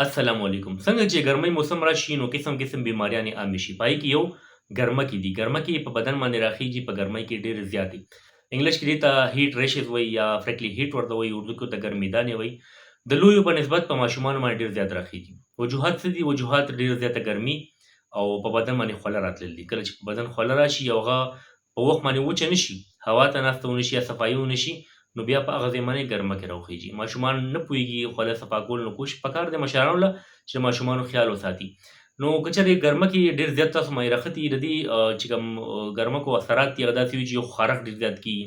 السلام علیکم. څنګه چې ګرمۍ موسم راشي نو قسم قسم بیماریانې عامې شي. پای کې یو ګرمکې دي. ګرمکې په بدن باندې راخیږي په ګرمۍ کې ډېرې زیاتې. انګلیش کې دې ته هیټ ریشز وایي یا فرکلي هیټ ورته وایي، اردو کې ورته ګرمیدانې وایي. د لویو په نسبت په ماشومانو باندې ډېر زیات راخیږي. وجوهات څه دي؟ وجوهات ډېر زیاته ګرمي او په بدن باندې خوله راتلل دي. کله چې په بدن خوله راشي او هغه په وخت باندې وچه نه شي، هوا ته ناسته ونه شي یا صفایي ونه شي، نو بیا په هغه ځای باندې ګرمکې راوخیږي. ماشومان نه پوهېږي خوله صفا کول، نو کوشش پکار دی مشرانو له چې د ماشومانو خیال وساتي. نو که چېرې ګرمکې ډېر زیات تاسو مایره ختي د دې چې کوم ګرمکو اثرات دي هغه داسې وي چې یو خارښ ډېر زیات کېږي،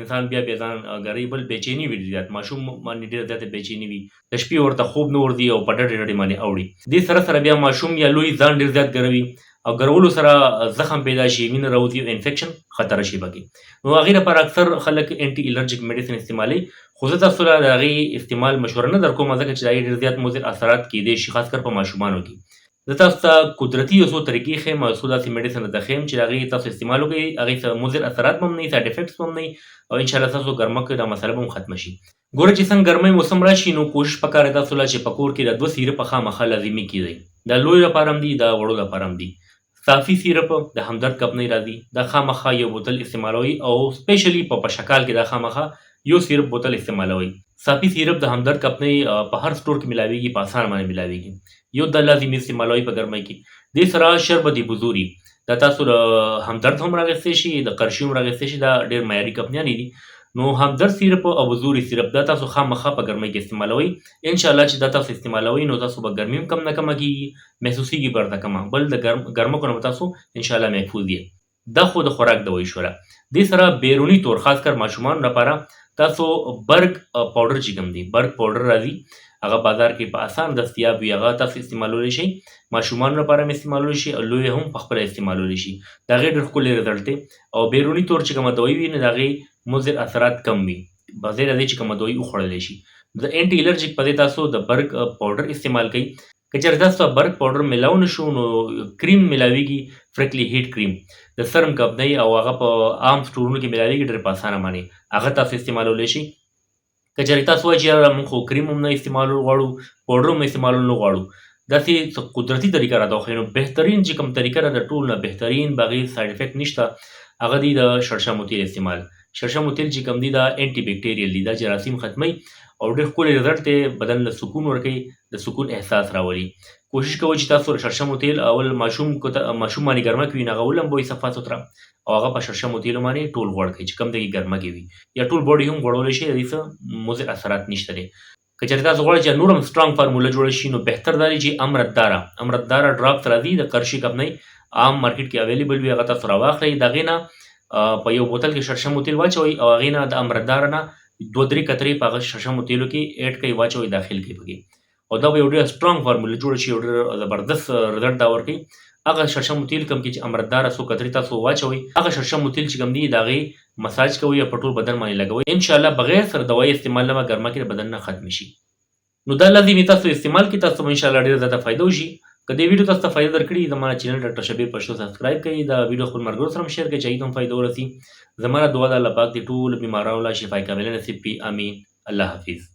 انسان بیا ځان ګري، بل بېچیني وي ډېر زیات، ماشوم باندې ډېره زیاته بېچیني وي، د شپې ورته خوب نه ورځي او په ډډې ډډې باندې اوړي. دې سره سره بیا ماشوم یا لوی ځان ډېر زیات ګروي او ګرولو سره زخم پیدا شي، وینه راوځي او انفیکشن خطره شي پکې. نو هغې لپاره اکثر خلک انټي الرجیک میډیسن استعمالوي، خو زه تاسو ته د هغې استعمال مشوره نه درکوم ځکه چې د هغې ډېر زیات مضر اثرات کیدی شي، خاص کر په ماشومانو کې. زه تاسو ته قدرتي یو څو طریقې ښیم او څو داسې میډیسن درته ښیم چې د هغې تاسو استعمال وکړئ، هغې څه مضر اثرات به هم نه وي، سایډ افیکټس به هم نه وي او انشاءالله ستاسو ګرمکې دا مسله به هم ختمه شي. ګوره چې څنګه ګرمۍ موسم راشي نو کوشش پکار دی تاسو له چې په کور کې د 2 سیرپه خامخا لازمي کیږدئ. د لویو لپاره هم دي، د وړو لپاره هم دي. صافي سیرپ د همدرد کمپنۍ راځي، دا خامخا یو بوتل استعمالوئ او سپیشلی په شکال کې دا خامخا یو سیرپ بوتل استعمالوئ. صافي سیرپ د همدرد کمپنۍ په هر سټور کې ملاویږي، په اسانه باندې ملاویږي. یو د لازمي استعمالوئ په ګرمۍ کې. دې سره شربت بزوري دا تاسو د همدرد هم راغستی شي، د قرشي هم راغستی شي، دا ډېر معیاري کمپنیانې دي. نو همدرد سیرپ او بزوري سیرپ دا تاسو خامخا په ګرمۍ کې استعمالوئ. انشاءالله چې دا تاسو استعمالوئ نو تاسو به ګرمي هم کم نه کمه کېږي، محسوسېږي به درته کمه، بل د ګرمکو نه به تاسو انشاءالله محفوظ یې. دا خو د خوراک دوایي شوله. دې سره بیروني طور خاص کر ماشومانو لپاره تاسو برګ پاوډر چې کوم دی، برګ پاوډر راځي، هغه بازار کې په اسان دستیاب وي، هغه تاسو استعمالولی شئ. ماشومانو لپاره هم استعمالولی شي او لوی هم پخپله استعمالولی شي. د هغې ډېر ښکلی رزلټ دی او بیروني طور چې کومه دوایي وي نو د هغې مضر اثرات کم وي بغیر د دې چې کومه دوایي وخوړلی شي. د انټي الرجیک په ځای تاسو د برګ پاوډر استعمال کوئ. که چېرې تاسو ته برګ پاوډر میلاو نه شو نو کریم میلاویږي، فرکلي هیټ کریم د سرم کمپنۍ او هغه په عام سټورونو کې میلاویږي ډېر په اسانه باندې، هغه تاسو استعمالولی شئ. که چېرې تاسو وایئ چې یاره موږ خو کریم هم نه استعمالول غواړو، پاوډر هم استعمالول نه غواړو، داسې څه قدرتي طریقه راته وښیئ. نو بهترین چې کوم طریقه ده د ټولو نه بهترین، په هغې سایډ افیکټ نشته، هغه دی د شړشمو تیل استعمال. شړشمو تیل چې کوم دی دا انټي بکټیریل دی، دا جراثیم ختموي او ډېر ښکلی رزلټ دی، بدن له سکون ورکوي، د سکون احساس راولي. کوشش کوئ چې تاسو د شړشمو تیل اول ماشوم باندې ګرمکې وي نو هغه ولمبوئ صفا سوتره او هغه په شړشمو تیلو باندې ټول غوړ کړئ چې کوم ځای کې ګرمکې وي، یا ټول باډي هم غوړولی شي، د دې څه مضر اثرات نشته دی. که چېرې تاسو غواړئ چې نور هم سټرانګ فارموله جوړه شي نو بهتر دا دی چې امرتداره ډراپس راځي د قرشي کمپنۍ، عام مارکیټ کې اویلیبل وي، هغه تاسو راواخلئ. د هغې نه په یو بوتل کې شړشمو تیل واچوئ او هغې نه د امرتداره نه 2-3 قطرې په هغه شړشمو تیلو کې ایډ کړئ، واچوئ، داخل کړئ پکې او دا به یو ډېره سټرانګ فارموله جوړه شي، یو ډېر زبردست رزلټ دا ورکوي. هغه شړشمو تیل کوم کې چې امرتداره څو قطرې تاسو واچوئ، هغه شړشمو تیل چې کوم دی د هغې مساج کوئ او په ټول بدن باندې لګوئ. انشاءالله بغیر سره دوایي استعمال نه به ګرمکې د بدن نه ختمې شي. نو دا لازمي تاسو استعمال کړئ، تاسو به انشاءالله ډېره زیاته فایده وشي. که دې ویډیو تاسو ته فایده درکړي زما چینل ډاکټر شبیر پښتو سبسکرایب کړئ، دا ویډیو خپل ملګرو سره هم شیر کړئ چې هغوی ته هم فایده ورسي. زما نه دعا ده الله پاک دې ټولو بیمارانو له شفای کامله نصیب کړي، امین. الله حافظ.